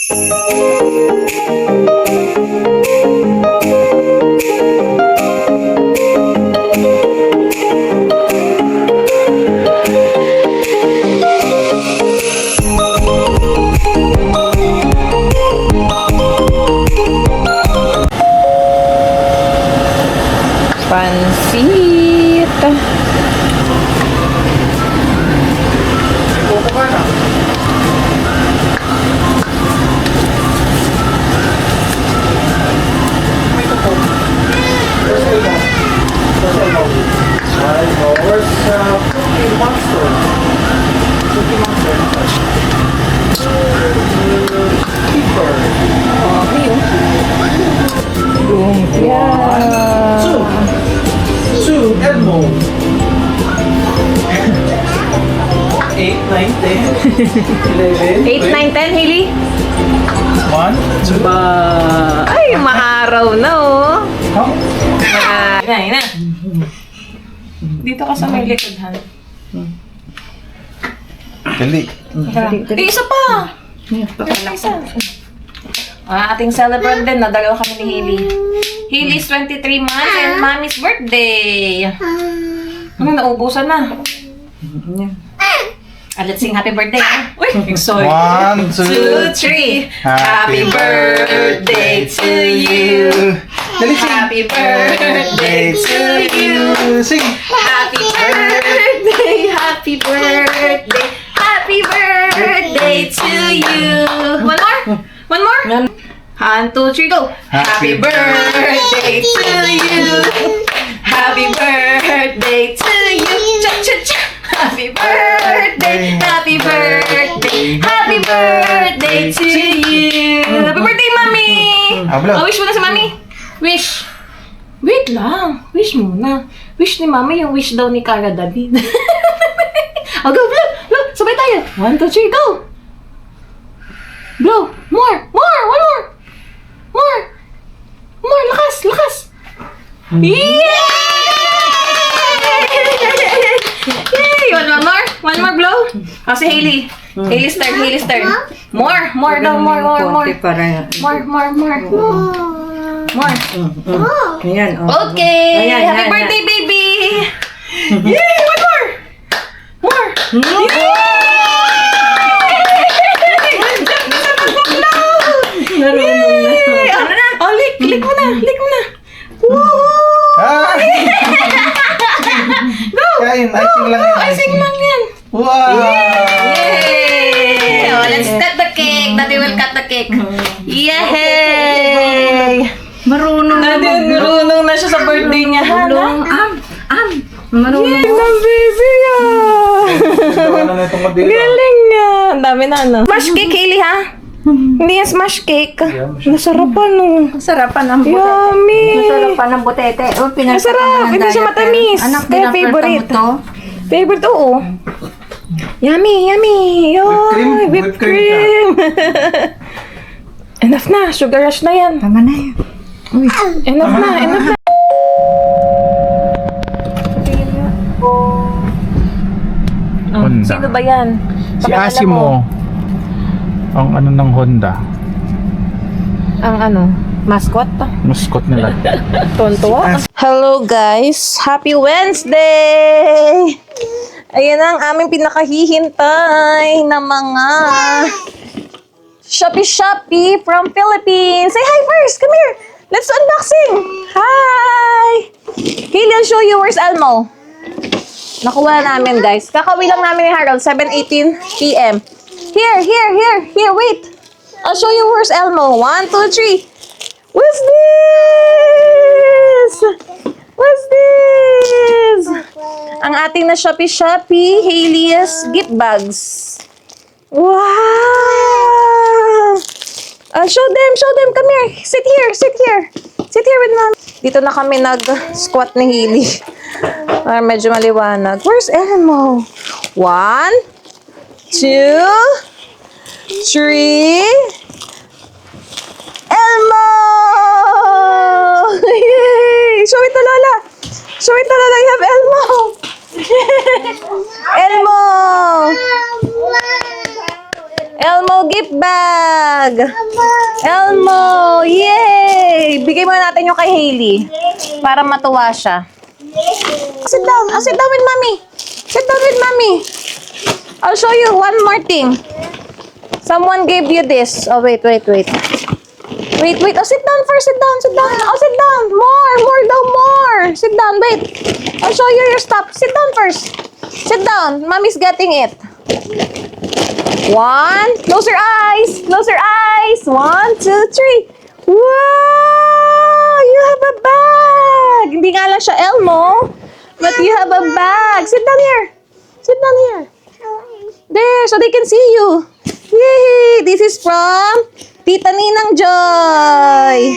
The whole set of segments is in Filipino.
Pansit. Lumpia. 2 Elmo. 8, 9, 10, 11. 8, 9, 10, Hailey? 1, 2. Ba, ay, maaraw na, oh. Huh? Na. Dito ka sa may likod, Han. Dali. Isa pa! Isa. Ating celebrant din, nadalawa kami ni Hailey. Hailey's 23 months and Mommy's birthday. Ano, naubusan na. Let's sing happy birthday. Uy, sorry. 1, 2, 3. Happy birthday to you. Dali, sing. Happy birthday to you. Sing. Happy birthday, happy birthday, happy birthday to you. One more? One more? 1, 2, 3, go. Happy birthday to you. Happy birthday to you. Cha-cha-cha. Happy birthday, happy birthday, happy birthday to you. Happy birthday, Mami! Hablo. Oh, wish mo na si Mami. Wish. Wait lang. Wish muna. Wish ni Mami yung wish daw ni Cara David. Oh, go, blow. Blow. Sabay tayo. 1, 2, 3, go. Blow. More. More. One more. More. More. Lakas. Lakas. Yay! Yay! One more. One more blow. Oh, si Hailey. Hailey's turn. Hailey's turn. More. More daw. More. More. More. More. More. More. More. Ayan, oh. Okay. Ayan, Happy ayan, birthday, baby. Yay! One more. More. Yay! Ano na? Oh, lick mo na. Lick mo na. Woo! Ah! Go! Kain, icing lang yan. Icing lang yan. Wow! Yay! Oh, let's cut the cake. Daddy will cut the cake. Yay! Marunong Daddy, marunong na siya sa birthday niya. Marunong. Marunong. Yay! Ang baby ah! Gawa na itong modelo. Galing nga. Ang dami na, no? Smash cake, Hailey, ha? Hindi yan smash cake. Nasarapan, no? Sarapan ng butete. Yummy! Masarapan ng butete. Oh, Masarap. Hindi siya matamis. Anak, Kaya pinapalta favorite. mo to? Favorite, oo. Yummy, yummy. Yoy, Whipped cream Enough na. Sugar rush na yan. Tama na yan. Uy. Enough na, enough na. Honda. Sino ba yan? Si Pakilala Asimo. Ang ano ng Honda. Ang ano? Mascot? Mascot nila. Tontuwa? Hello guys! Happy Wednesday! Ayan ang aming pinakahihintay na mga Shopee from Philippines. Say hi first! Come here! Let's do unboxing! Hi! Hailey, I'll show you where's Elmo. Nakuha na namin guys. Kakauwi lang namin ni Harold, 7:18 p.m. Here, wait! I'll show you where's Elmo. 1, 2, 3. What's this? What's this? Ang ating na Shopee Hailey's gift bags. Wow! Show them. Come here. Sit here. Sit here with mom. Dito na kami nag-squat ni Hailey. Para medyo maliwanag. Where's Elmo? 1, 2, 3. Elmo! Yay! Show it to Lola. You have Elmo. Elmo! Elmo gift bag! Elmo! Yay! Bigay muna natin yung kay Hailey. Para matuwa siya. Sit down. Sit down with mommy. Sit down with mommy. I'll show you one more thing. Someone gave you this. Oh, wait. Wait. Oh, sit down first. Sit down. Oh, sit down. More daw, more. Sit down, wait. I'll show you your stuff. Sit down first. Sit down. Mommy's getting it. One. Close your eyes. 1, 2, 3. Wow! You have a bag. Hindi nga lang siya Elmo, but you have a bag. Sit down here. There, so they can see you. Yay! This is from Tita Ninang Joy.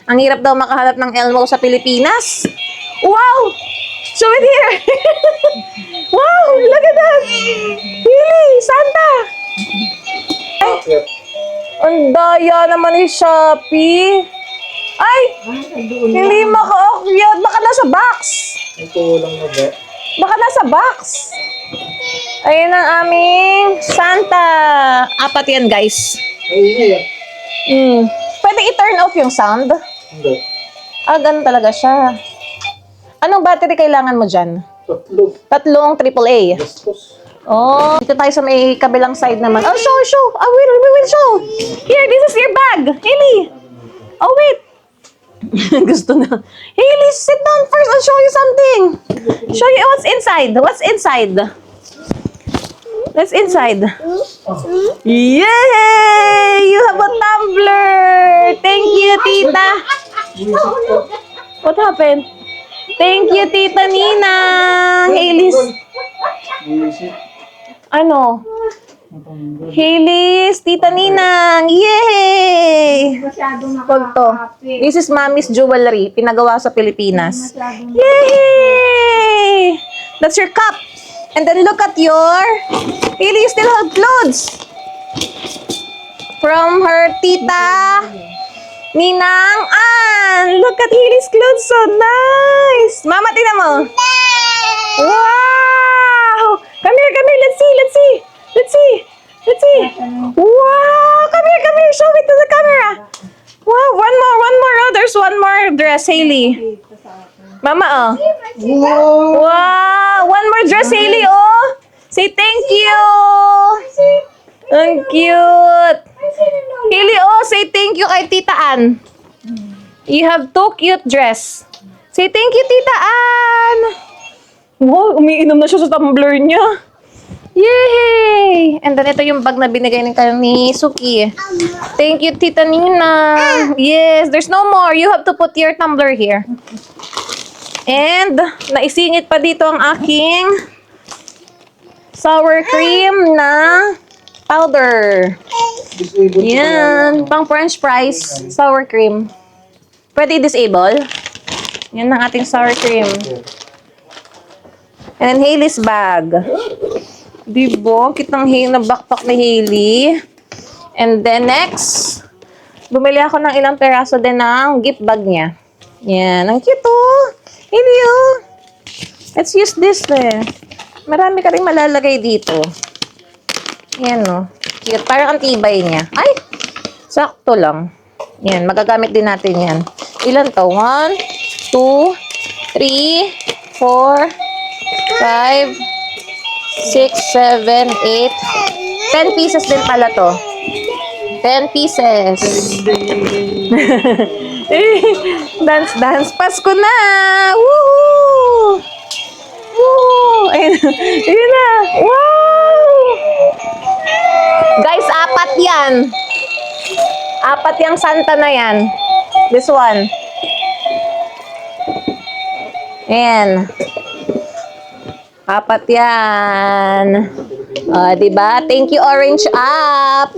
Ang hirap daw makahanap ng Elmo sa Pilipinas. Wow! Show it here. Wow! Look at that. Really? Santa. Ay, ang daya naman ni Shopee. Ay! Hindi maka-akyat. Baka nasa box. Baka nasa box. Ayun ang aming Santa. 4 yan, guys. Pwede i-turn off yung sound? Hindi. Ganun talaga siya. Anong battery kailangan mo dyan? 3 AAA. Oh, dito tayo sa may kabilang side naman. Oh, show. We will show. Here, this is your bag. Hailey. Oh, wait. Gusto na. Hailey, sit down first. I'll show you something. Show you what's inside. What's inside? Yay! You have a tumbler. Thank you, Tita. What happened? Thank you, Tita Ninang. Hailey's. Ano? Hailey's, Tita Ninang. Yay! Pag to. This is Mommy's jewelry. Pinagawa sa Pilipinas. Yay! That's your cup. And then look at your... Hailey, you still have clothes. From her tita, Ninang Ann. Look at Hailey's clothes. So nice. Mama, tingnan mo. Wow! Come here. Let's see. Wow! Come here. Show it to the camera. Wow, one more. Oh, there's one more dress, Hailey. Mama, oh. Wow! One more dress, Hailey, oh. Say thank you. Ang cute. Hailey, oh, say thank you kay Tita Ann. You have 2 cute dress. Say thank you, Tita Ann. Wow, umiinom na siya sa tumbler niya. Yay! And then ito yung bag na binigay ni Suki. Thank you, Tita Nina. Yes, there's no more. You have to put your tumbler here. And naisingit pa dito ang aking sour cream na powder. Yan, pang french fries, sour cream. Pwede i-disable. Yan ang ating sour cream. And then Hailey's bag. Diba? Kitang na backpack ni Hailey. And then next, bumili ako ng ilang peraso din ng gift bag niya. Yan. Ang cute oh. Hailey oh. Let's use this eh. Marami ka rin malalagay dito. Yan oh. Cute. Parang ang tibay niya. Ay! Sakto lang. Yan. Magagamit din natin yan. Ilan to? 1, 2, 3, 4, 5, 6, 7, 8, 10 pieces din pala to. 10 pieces. Dance. Pasko na! Woohoo! Woo! Ayun na. Wow! Guys, 4 yan. 4 yung Santa na yan. This one. Ayan. 4 yan. Diba? Thank you, Orange Up.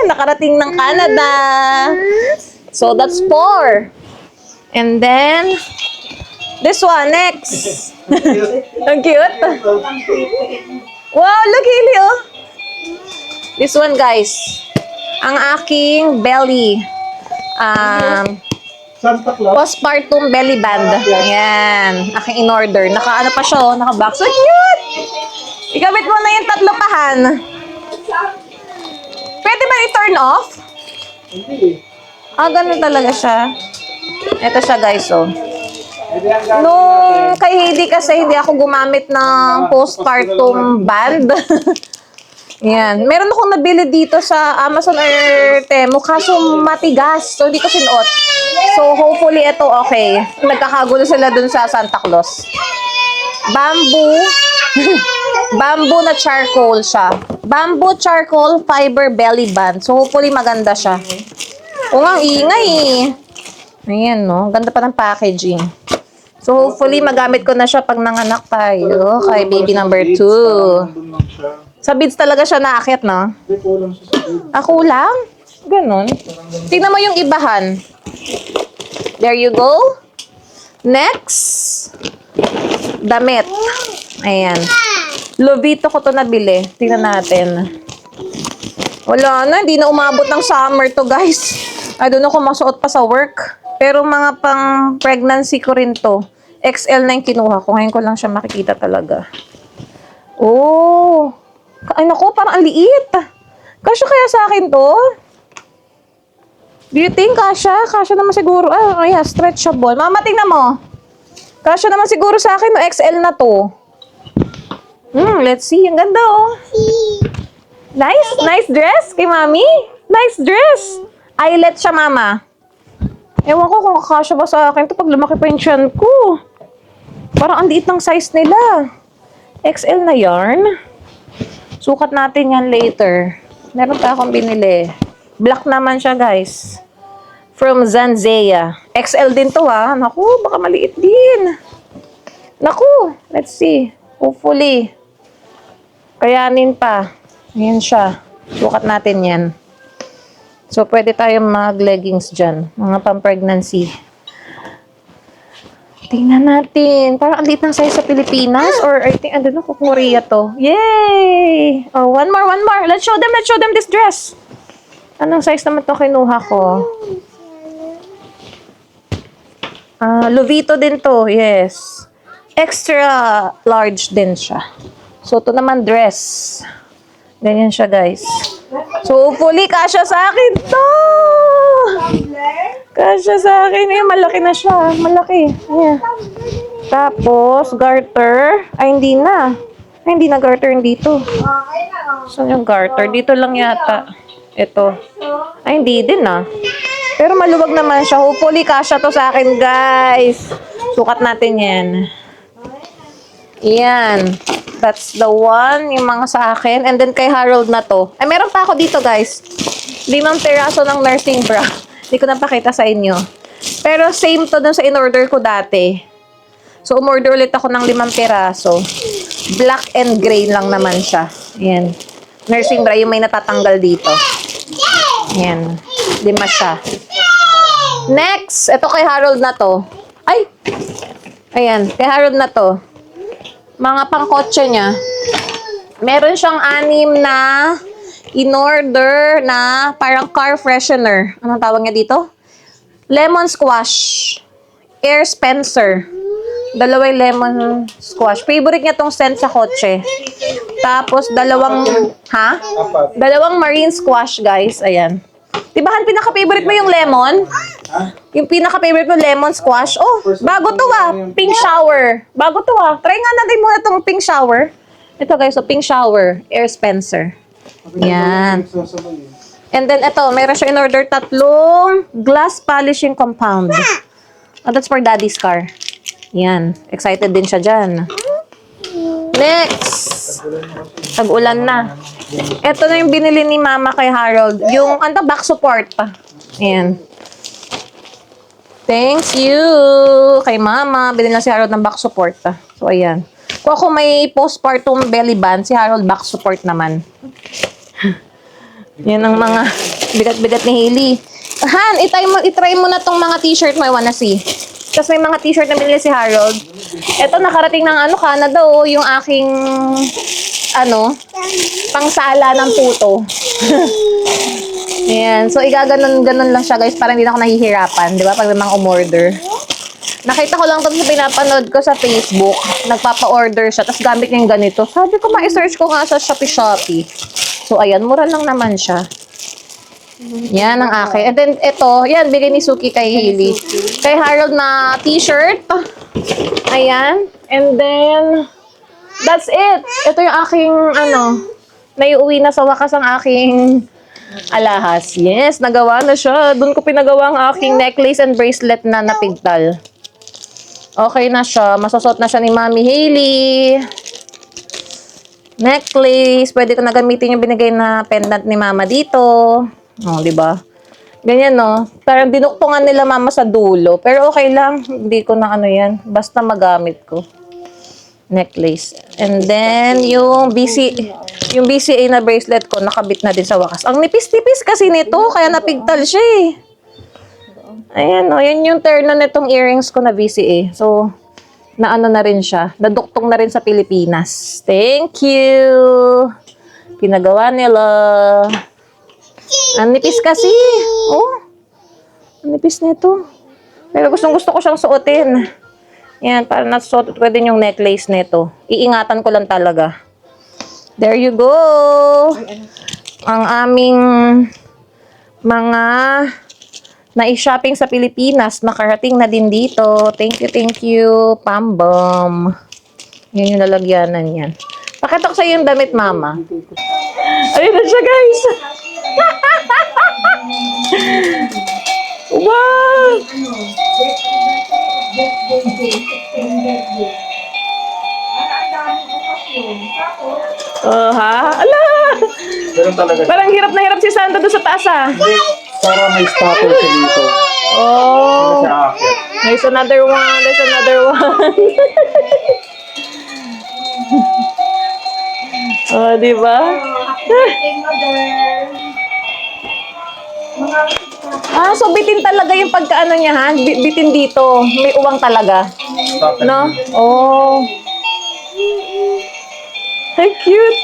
Nakarating ng Canada. So, that's 4. And then, this one, next. Ang cute. Wow, look, Hailey, oh. This one, guys. Ang aking belly. Santa Claus. Postpartum belly band. Ayan. Aking in-order. Naka-ano pa siya, oh. Naka-box. So cute! Igamit mo na yung 3 pahan. Pwede ba i-turn off? Ah, ganun talaga siya. Ito siya, guys, oh. Nung kay Heidi kasi hindi ako gumamit ng postpartum band. Yan. Meron akong nabili dito sa Amazon or Temu, kaso matigas. So, hindi ko sinuot. So, hopefully, ito okay. Nagkakagulo sila dun sa Santa Claus. Bamboo. Bamboo na charcoal siya. Bamboo charcoal fiber belly band. So, hopefully, maganda siya. O nga, ang ingay eh. Ayan, no? Ganda pa ng packaging. So, hopefully, magamit ko na siya pag nanganak tayo kay baby number 2. Sa beads talaga siya naakyat, no? Ako lang? Ganon. Tingnan mo yung ibahan. There you go. Next. Damit. Ayan. Lovito ko to nabili. Tingnan natin. Wala na. Hindi na umabot ng summer to, guys. I don't know kung masuot pa sa work. Pero mga pang pregnancy ko rin to. XL na yung kinuha ko. Ngayon ko lang siya makikita talaga. Oh. Ay, naku, parang ang liit. Kasya kaya sa akin to? Do you think kasya? Kasya naman siguro. Ah, yeah, stretchable. Mama, tingnan mo. Kasya naman siguro sa akin, no? XL na to. Let's see. Ang ganda, oh. Nice. Nice dress kay mami. Nice dress. Eyelet siya, mama. Ewan ko kung kasya ba sa akin to pag lumaki pa yung tiyan ko. Parang ang liit ng size nila. XL na yarn. Sukat natin yan later. Meron pa akong binili. Black naman siya, guys. From Zanzea. XL din to, ha. Naku, baka maliit din. Naku, let's see. Hopefully. Kayanin pa. Ayan siya. Sukat natin yan. So, pwede tayong mag-leggings dyan. Mga pang-pregnancy. Tingnan natin. Parang ang liit ng size sa Pilipinas. Or I think, I don't know kung Korea to. Yay! Oh, one more. Let's show them this dress. Anong size naman to kinuha ko? Lovito din to. Yes. Extra large din siya. So, ito naman dress. Ganyan siya, guys. So, hopefully, kasya sa akin to! Kasya sa akin. Eh, malaki na siya. Malaki. Ayan. Tapos, garter. Ay, hindi na. Ay, hindi na garter dito. Saan yung garter? Dito lang yata. Ito. Ay, hindi din ah. Pero maluwag naman siya. Hopefully, kasya to sa akin, guys. Sukat natin yan. Yan. That's the one. Yung mga sa akin. And then, kay Harold na to. Ay, meron pa ako dito, guys. 5 peraso ng nursing bra. Hindi ko napakita sa inyo. Pero same to dun sa in-order ko dati. So, umorder ulit ako ng 5 peraso. Black and gray lang naman siya. Ayan. Nursing bra, yung may natatanggal dito. Ayan. 5 siya. Next, ito kay Harold na to. Ay! Ayan, kay Harold na to. Mga pangkotse niya. Meron siyang 6 na in-order na parang car freshener. Anong tawag niya dito? Lemon squash. Air Spencer. 2 lemon squash. Favorite niya tong scent sa kotse. Tapos 2, 2 marine squash, guys. Ayan. Diba, Han, pinaka-favorite mo yung lemon? Yung pinaka-favorite mo, lemon squash. Oh, bago to ah. Pink shower. Bago to ah. Try nga natin muna itong pink shower. Ito, guys, so pink shower. Air Spencer. Yan. And then, ito, meron siya in-order 3 glass polishing compound. Oh, that's for daddy's car. Yan. Excited din siya dyan. Next. Tag-ulan na. Ito na yung binili ni Mama kay Harold. Yung, back support pa. Ayan. Thanks you kay Mama. Binili na si Harold ng back support pa. So, ayan. Kung ako may postpartum belly band, si Harold back support naman. Yan ang mga bigat-bigat ni Hailey. Han, itry mo na tong mga t-shirt mo. I wanna see. Tapos may mga t-shirt na binili si Harold. Ito, nakarating ng Canada, oh. Yung aking, pangsala ng puto. Ayan. So, igaganon-ganon lang siya, guys. Para hindi na ako nahihirapan. Di ba? Pag may mga umorder. Nakita ko lang ito sa pinapanood ko sa Facebook. Nagpapa-order siya. Tapos gamit niya yung ganito. Sabi ko, ma-search ko nga sa Shopee. So, ayan. Mura lang naman siya. Yan ang akin. And then, ito, yan, bigay ni Suki kay Hailey. Kay Harold na t-shirt. Ayan. And then, that's it. Ito yung aking, naiuwi na sa wakas ang aking alahas. Yes, nagawa na siya. Doon ko pinagawa ang aking necklace and bracelet na napigtal. Okay na siya. Masasot na siya ni Mami Hailey. Necklace. Pwede ko na gamitin yung binigay na pendant ni Mama dito. Di ba? Ganyan, no? Parang dinuktungan nila Mama sa dulo. Pero okay lang. Hindi ko na yan. Basta magamit ko. Necklace. And then, yung BCA na bracelet ko, nakabit na din sa wakas. Ang nipis-nipis kasi nito, kaya napigtal siya eh. Ayan, no? Yan yung turn na nitong earrings ko na BCA. So, na rin siya. Naduktong na rin sa Pilipinas. Thank you! Pinagawa nila. Ang nipis kasi. Oh, ang nipis nito. Pero gustong-gusto ko siyang suotin. Yan, para nasuot ko din yung necklace nito. Iingatan ko lang talaga. There you go. Ang aming mga na-shopping sa Pilipinas, nakarating na din dito. Thank you, Pambom. Yan yung lalagyanan yan. Pakita ko sa iyo yung damit, Mama. Ayun na siya, guys. Wow! Ha? Ala! Ganun talaga. Parang hirap na hirap si Santa doon sa taas, ah. Para may statue siya dito. Oh. Siya aakyat. There's another one. There's another one. Oh, di ba? So bitin talaga yung pagkaano niya, ha? Bitin dito. May uwang talaga. No? Oh. How cute.